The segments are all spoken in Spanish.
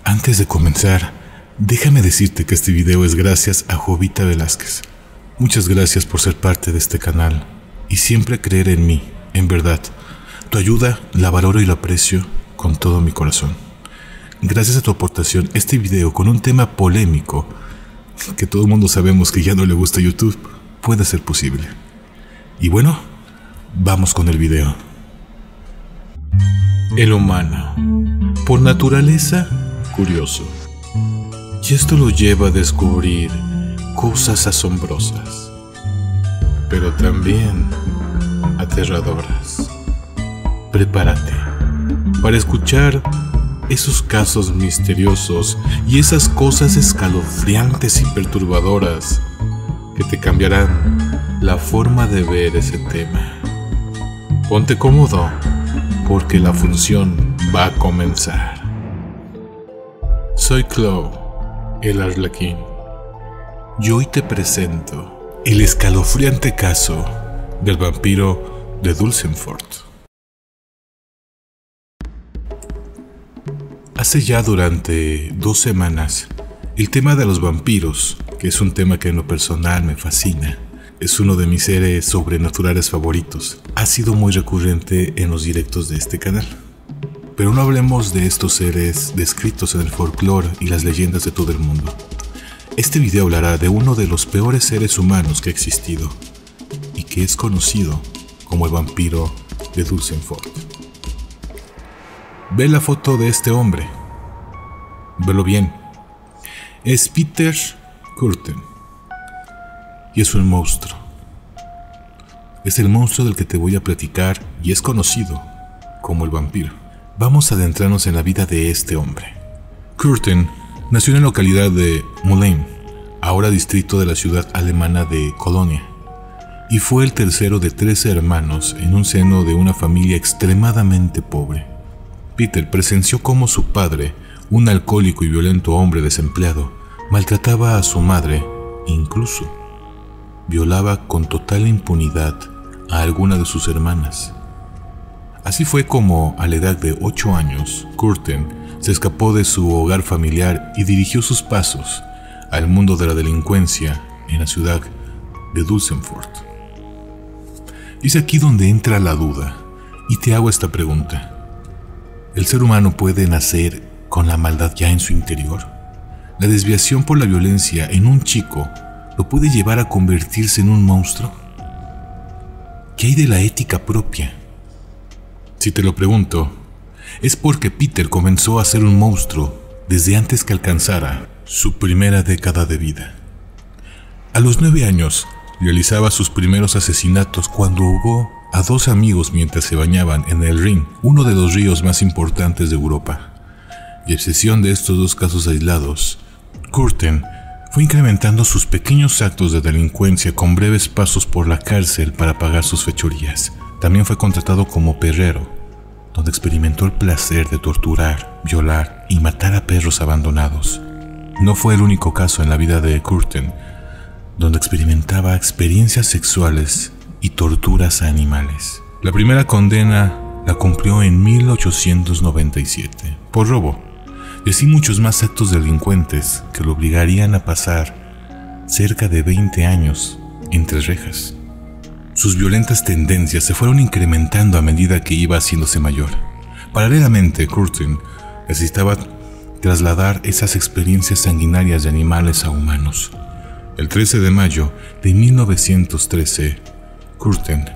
Antes de comenzar, déjame decirte que este video es gracias a Jovita Velázquez. Muchas gracias por ser parte de este canal y siempre creer en mí, en verdad. Tu ayuda la valoro y la aprecio con todo mi corazón. Gracias a tu aportación, este video con un tema polémico que todo el mundo sabemos que ya no le gusta a YouTube, puede ser posible. Y bueno, vamos con el video. El humano, por naturaleza, curioso. Y esto lo lleva a descubrir cosas asombrosas, pero también aterradoras. Prepárate para escuchar esos casos misteriosos y esas cosas escalofriantes y perturbadoras que te cambiarán la forma de ver ese tema. Ponte cómodo, porque la función va a comenzar. Soy Chloe, el Arlequín, y hoy te presento el escalofriante caso del vampiro de Dulcenfort. Hace ya durante 2 semanas, el tema de los vampiros, que es un tema que en lo personal me fascina, es uno de mis seres sobrenaturales favoritos, ha sido muy recurrente en los directos de este canal. Pero no hablemos de estos seres descritos en el folclore y las leyendas de todo el mundo. Este video hablará de uno de los peores seres humanos que ha existido y que es conocido como el vampiro de Dulcenfort. Ve la foto de este hombre. Velo bien. Es Peter Kürten y es un monstruo. Es el monstruo del que te voy a platicar y es conocido como el vampiro. Vamos a adentrarnos en la vida de este hombre. Kürten nació en la localidad de Moulin, ahora distrito de la ciudad alemana de Colonia, y fue el tercero de 13 hermanos en un seno de una familia extremadamente pobre. Peter presenció cómo su padre, un alcohólico y violento hombre desempleado, maltrataba a su madre e incluso violaba con total impunidad a alguna de sus hermanas. Así fue como, a la edad de 8 años, Kürten se escapó de su hogar familiar y dirigió sus pasos al mundo de la delincuencia en la ciudad de Dulcenfort. Es aquí donde entra la duda, y te hago esta pregunta. ¿El ser humano puede nacer con la maldad ya en su interior? ¿La desviación por la violencia en un chico lo puede llevar a convertirse en un monstruo? ¿Qué hay de la ética propia? Si te lo pregunto, es porque Peter comenzó a ser un monstruo desde antes que alcanzara su primera década de vida. A los 9 años, realizaba sus primeros asesinatos cuando ahogó a 2 amigos mientras se bañaban en el Rin, uno de los ríos más importantes de Europa. Y a excepción de estos 2 casos aislados, Kürten fue incrementando sus pequeños actos de delincuencia con breves pasos por la cárcel para pagar sus fechorías. También fue contratado como perrero, donde experimentó el placer de torturar, violar y matar a perros abandonados. No fue el único caso en la vida de Kürten donde experimentaba experiencias sexuales y torturas a animales. La primera condena la cumplió en 1897 por robo, y así muchos más actos delincuentes que lo obligarían a pasar cerca de 20 años entre rejas. Sus violentas tendencias se fueron incrementando a medida que iba haciéndose mayor. Paralelamente, Kürten necesitaba trasladar esas experiencias sanguinarias de animales a humanos. El 13 de mayo de 1913, Kürten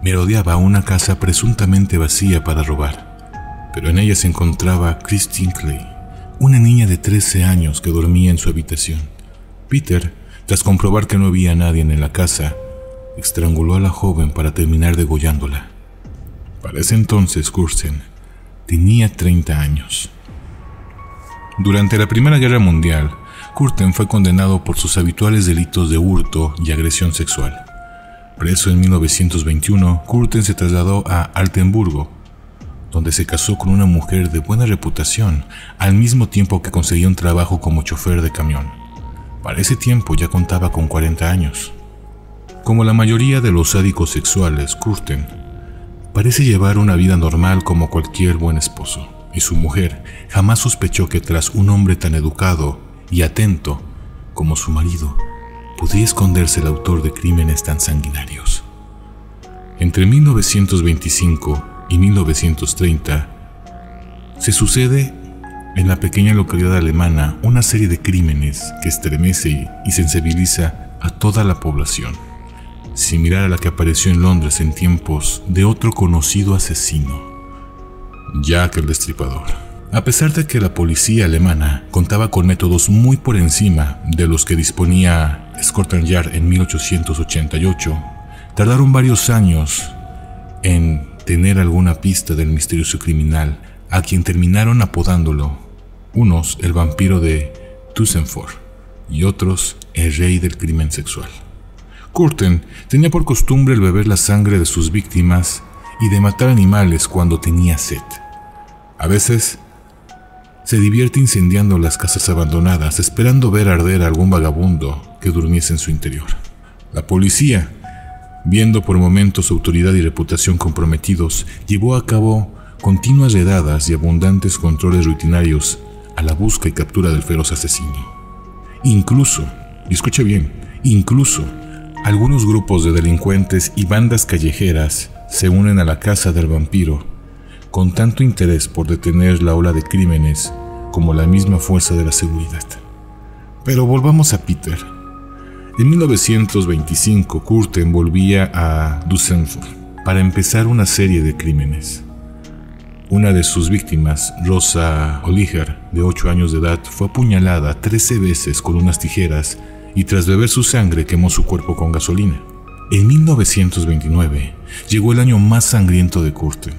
merodeaba una casa presuntamente vacía para robar, pero en ella se encontraba Christine Clay, una niña de 13 años que dormía en su habitación. Peter, tras comprobar que no había nadie en la casa, estranguló a la joven para terminar degollándola. Para ese entonces, Kürten tenía 30 años. Durante la Primera Guerra Mundial, Kürten fue condenado por sus habituales delitos de hurto y agresión sexual. Preso en 1921, Kürten se trasladó a Altenburgo, donde se casó con una mujer de buena reputación, al mismo tiempo que conseguía un trabajo como chofer de camión. Para ese tiempo ya contaba con 40 años. Como la mayoría de los sádicos sexuales, Kürten parece llevar una vida normal como cualquier buen esposo. y su mujer jamás sospechó que tras un hombre tan educado y atento como su marido, podría esconderse el autor de crímenes tan sanguinarios. Entre 1925 y 1930, se sucede en la pequeña localidad alemana una serie de crímenes que estremece y sensibiliza a toda la población, similar a la que apareció en Londres en tiempos de otro conocido asesino, Jack el Destripador. A pesar de que la policía alemana contaba con métodos muy por encima de los que disponía Scotland Yard en 1888, tardaron varios años en tener alguna pista del misterioso criminal, a quien terminaron apodándolo, unos el vampiro de Düsseldorf y otros el rey del crimen sexual. Curtin tenía por costumbre el beber la sangre de sus víctimas y de matar animales cuando tenía sed. A veces se divierte incendiando las casas abandonadas, esperando ver arder a algún vagabundo que durmiese en su interior. La policía, viendo por momentos su autoridad y reputación comprometidos, llevó a cabo continuas redadas y abundantes controles rutinarios a la busca y captura del feroz asesino. Incluso, y escuche bien, algunos grupos de delincuentes y bandas callejeras se unen a la caza del vampiro con tanto interés por detener la ola de crímenes como la misma fuerza de la seguridad. Pero volvamos a Peter. En 1925, Curtin volvía a Düsseldorf para empezar una serie de crímenes. Una de sus víctimas, Rosa Oliger, de 8 años de edad, fue apuñalada 13 veces con unas tijeras y tras beber su sangre quemó su cuerpo con gasolina. En 1929 llegó el año más sangriento de Curtin.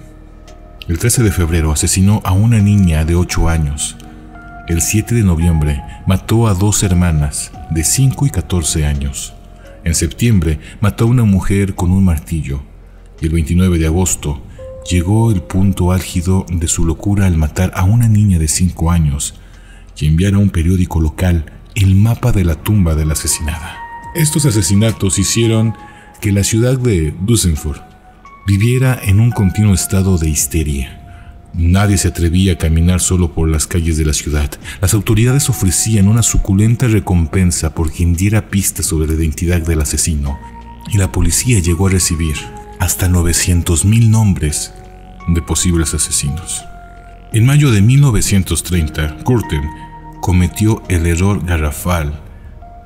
El 13 de febrero asesinó a una niña de 8 años. El 7 de noviembre mató a 2 hermanas de 5 y 14 años. En septiembre mató a una mujer con un martillo. Y el 29 de agosto llegó el punto álgido de su locura al matar a una niña de 5 años y enviar a un periódico local el mapa de la tumba de la asesinada. Estos asesinatos hicieron que la ciudad de Düsseldorf viviera en un continuo estado de histeria. Nadie se atrevía a caminar solo por las calles de la ciudad. Las autoridades ofrecían una suculenta recompensa por quien diera pistas sobre la identidad del asesino, y la policía llegó a recibir hasta 900,000 nombres de posibles asesinos. En mayo de 1930, Curtin cometió el error garrafal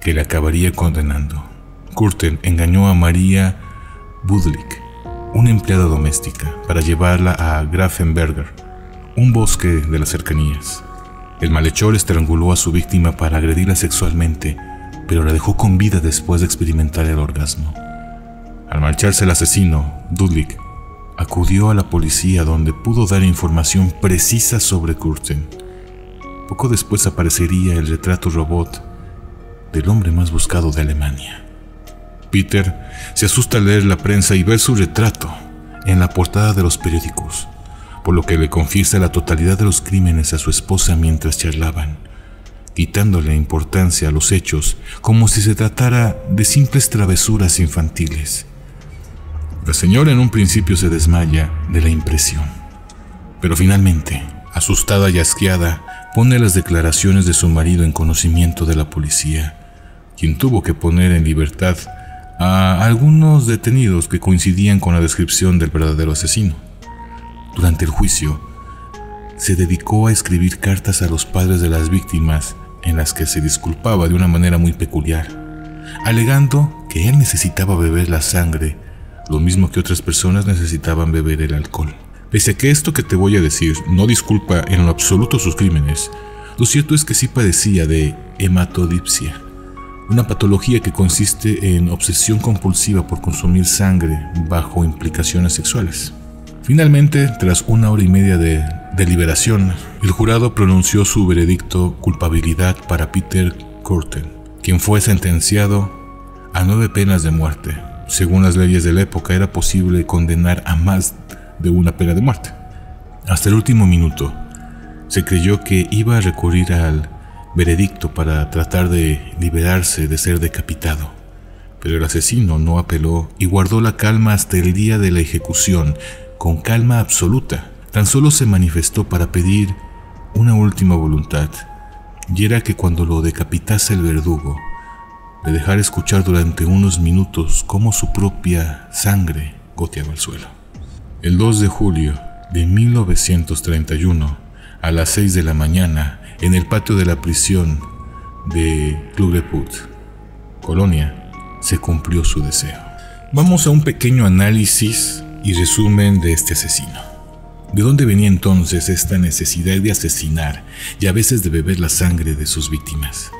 que le acabaría condenando. Curtin engañó a Maria Budlik, una empleada doméstica, para llevarla a Grafenberger, un bosque de las cercanías. El malhechor estranguló a su víctima para agredirla sexualmente, pero la dejó con vida después de experimentar el orgasmo. Al marcharse el asesino, Dudlik acudió a la policía, donde pudo dar información precisa sobre Curtin. Poco después aparecería el retrato robot del hombre más buscado de Alemania. Peter se asusta al leer la prensa y ver su retrato en la portada de los periódicos, por lo que le confiesa la totalidad de los crímenes a su esposa mientras charlaban, quitándole importancia a los hechos como si se tratara de simples travesuras infantiles. La señora en un principio se desmaya de la impresión, pero finalmente, asustada y asqueada, pone las declaraciones de su marido en conocimiento de la policía, quien tuvo que poner en libertad a algunos detenidos que coincidían con la descripción del verdadero asesino. Durante el juicio, se dedicó a escribir cartas a los padres de las víctimas en las que se disculpaba de una manera muy peculiar, alegando que él necesitaba beber la sangre, lo mismo que otras personas necesitaban beber el alcohol. Pese a que esto que te voy a decir no disculpa en lo absoluto sus crímenes, lo cierto es que sí padecía de hematodipsia, una patología que consiste en obsesión compulsiva por consumir sangre bajo implicaciones sexuales. Finalmente, tras 1 hora y media de deliberación, el jurado pronunció su veredicto culpabilidad para Peter Curtin, quien fue sentenciado a 9 penas de muerte. Según las leyes de la época, era posible condenar a más de una pena de muerte. Hasta el último minuto, se creyó que iba a recurrir al veredicto para tratar de liberarse de ser decapitado, pero el asesino no apeló y guardó la calma hasta el día de la ejecución, con calma absoluta, tan solo se manifestó para pedir una última voluntad, y era que cuando lo decapitase el verdugo, le dejara escuchar durante unos minutos cómo su propia sangre goteaba al suelo. El 2 de julio de 1931, a las 6 de la mañana, en el patio de la prisión de Club-de-Put, Colonia, se cumplió su deseo. Vamos a un pequeño análisis y resumen de este asesino. ¿De dónde venía entonces esta necesidad de asesinar y a veces de beber la sangre de sus víctimas?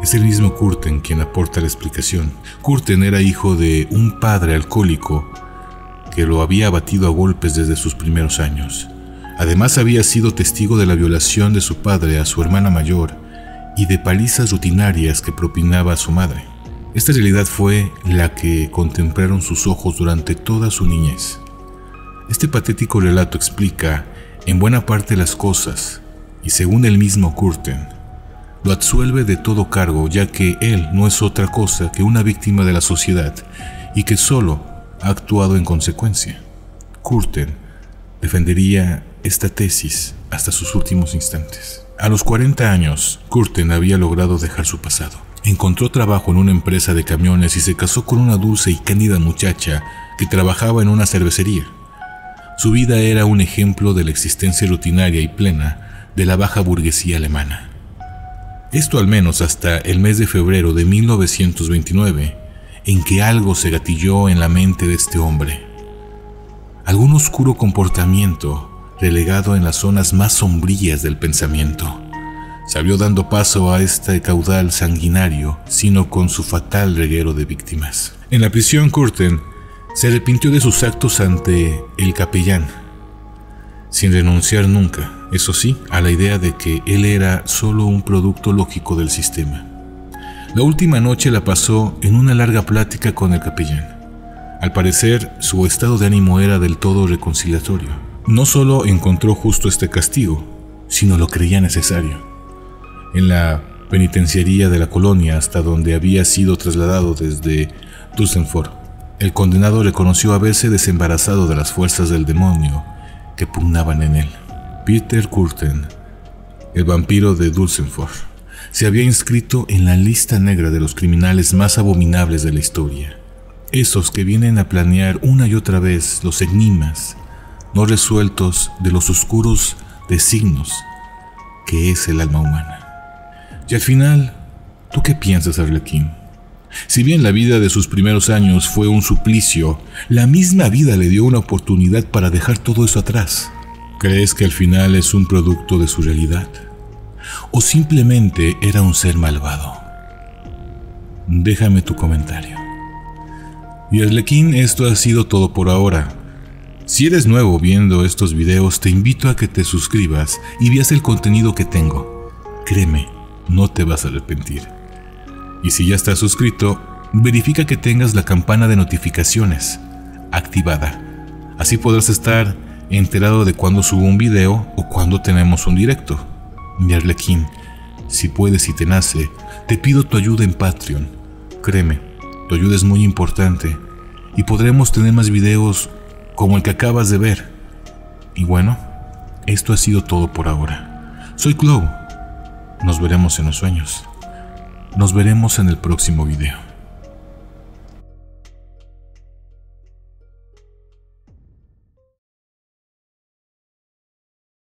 Es el mismo Curten quien aporta la explicación. Curten era hijo de un padre alcohólico que lo había abatido a golpes desde sus primeros años. Además había sido testigo de la violación de su padre a su hermana mayor y de palizas rutinarias que propinaba a su madre. Esta realidad fue la que contemplaron sus ojos durante toda su niñez. Este patético relato explica en buena parte las cosas y, según el mismo Curten, lo absuelve de todo cargo, ya que él no es otra cosa que una víctima de la sociedad y que solo ha actuado en consecuencia. Curten defendería esta tesis hasta sus últimos instantes. A los 40 años, Curten había logrado dejar su pasado. Encontró trabajo en una empresa de camiones y se casó con una dulce y cándida muchacha que trabajaba en una cervecería. Su vida era un ejemplo de la existencia rutinaria y plena de la baja burguesía alemana. Esto al menos hasta el mes de febrero de 1929, en que algo se gatilló en la mente de este hombre. Algún oscuro comportamiento relegado en las zonas más sombrías del pensamiento se abrió dando paso a este caudal sanguinario, sino con su fatal reguero de víctimas. En la prisión, Curten se arrepintió de sus actos ante el capellán, sin renunciar nunca, eso sí, a la idea de que él era solo un producto lógico del sistema. La última noche la pasó en una larga plática con el capellán. Al parecer, su estado de ánimo era del todo reconciliatorio. No solo encontró justo este castigo, sino lo creía necesario. En la penitenciaría de la colonia, hasta donde había sido trasladado desde Düsseldorf, el condenado reconoció haberse desembarazado de las fuerzas del demonio que pugnaban en él. Peter Curten, el vampiro de Düsseldorf, se había inscrito en la lista negra de los criminales más abominables de la historia. Esos que vienen a planear una y otra vez los enigmas no resueltos de los oscuros designios que es el alma humana. Y al final, ¿tú qué piensas, Arlequín? Si bien la vida de sus primeros años fue un suplicio, la misma vida le dio una oportunidad para dejar todo eso atrás. ¿Crees que al final es un producto de su realidad? ¿O simplemente era un ser malvado? Déjame tu comentario. Y Arlequín, esto ha sido todo por ahora. Si eres nuevo viendo estos videos, te invito a que te suscribas y veas el contenido que tengo. Créeme, no te vas a arrepentir. Y si ya estás suscrito, verifica que tengas la campana de notificaciones activada. Así podrás estar enterado de cuando subo un video o cuando tenemos un directo. Mi Arlequín, si puedes y te nace, te pido tu ayuda en Patreon. Créeme, tu ayuda es muy importante y podremos tener más videos como el que acabas de ver. Y bueno, esto ha sido todo por ahora. Soy Clow. Nos veremos en los sueños. Nos veremos en el próximo video.